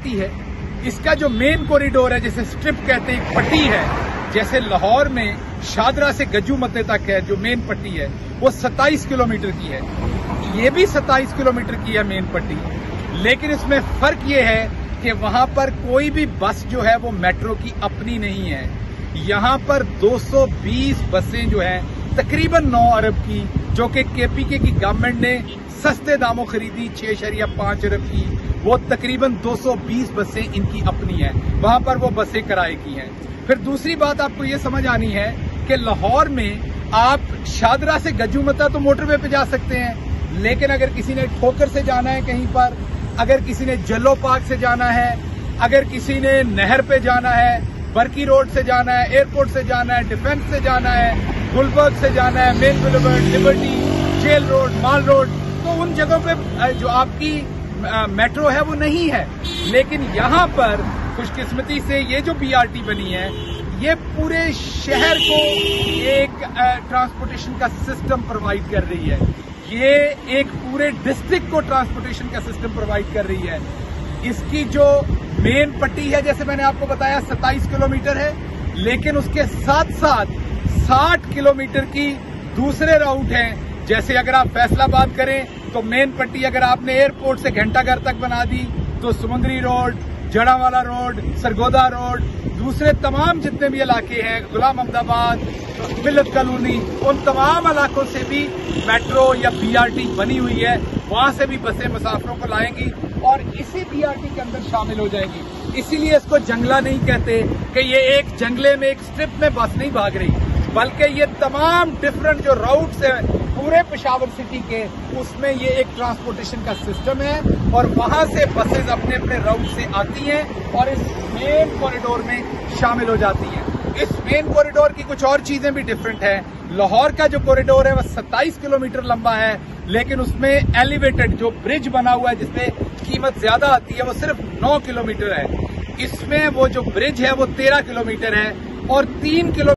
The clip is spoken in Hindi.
है। इसका जो मेन कॉरिडोर है, जैसे स्ट्रिप कहते हैं, एक पट्टी है, जैसे लाहौर में शादरा से गज्जूमते तक है, जो मेन पट्टी है वो 27 किलोमीटर की है। ये भी 27 किलोमीटर की है मेन पट्टी, लेकिन इसमें फर्क ये है कि वहां पर कोई भी बस जो है वो मेट्रो की अपनी नहीं है। यहाँ पर 220 बसें जो है तकरीबन 9 अरब की, जो कि केपीके की गवर्नमेंट ने सस्ते दामों खरीदी 6.5 अरब की, वो तकरीबन 220 बसें इनकी अपनी है। वहां पर वो बसें किराए की हैं। फिर दूसरी बात आपको ये समझ आनी है कि लाहौर में आप शादरा से गज्जूमता तो मोटरवे पे जा सकते हैं, लेकिन अगर किसी ने ठोकर से जाना है कहीं पर, अगर किसी ने जल्लो पार्क से जाना है, अगर किसी ने नहर पे जाना है, बरकी रोड से जाना है, एयरपोर्ट से जाना है, डिफेंस से जाना है, गुलबर्ग से जाना है, main boulevard, liberty, jail road, mall road, तो उन जगहों पे जो आपकी मेट्रो है वो नहीं है। लेकिन यहाँ पर खुशकिस्मती से ये जो बीआरटी बनी है, ये पूरे शहर को एक ट्रांसपोर्टेशन का सिस्टम प्रोवाइड कर रही है। ये एक पूरे डिस्ट्रिक्ट को ट्रांसपोर्टेशन का सिस्टम प्रोवाइड कर रही है। इसकी जो मेन पट्टी है, जैसे मैंने आपको बताया, 27 किलोमीटर है, लेकिन उसके साथ साथ 60 किलोमीटर की दूसरे राउट हैं। जैसे अगर आप फैसलाबाद करें तो मेन पट्टी अगर आपने एयरपोर्ट से घंटाघर तक बना दी तो समुंदरी road, Jaranwala road, Sargodha road, दूसरे तमाम जितने भी इलाके हैं, गुलाम अहमदाबाद, मिल्लत कॉलोनी, उन तमाम इलाकों से भी मेट्रो या बीआरटी बनी हुई है। वहां से भी बसें मुसाफिरों को लाएंगी और इसी बीआरटी के अंदर शामिल हो जाएंगी। इसीलिए इसको जंगला नहीं कहते कि ये एक जंगले में, एक स्ट्रिप में बस नहीं भाग रही, बल्कि ये तमाम डिफरेंट जो राउट्स है पूरे पेशावर सिटी के, उसमें ये एक ट्रांसपोर्टेशन का सिस्टम है और वहां से बसेज अपने अपने राउट से आती हैं और इस मेन कॉरिडोर में शामिल हो जाती हैं। इस मेन कॉरिडोर की कुछ और चीजें भी डिफरेंट है। लाहौर का जो कॉरिडोर है वह 27 किलोमीटर लंबा है, लेकिन उसमें एलिवेटेड जो ब्रिज बना हुआ है जिसमें कीमत ज्यादा आती है, वो सिर्फ 9 किलोमीटर है। इसमें वो जो ब्रिज है वो 13 किलोमीटर है और 3 किलोमीटर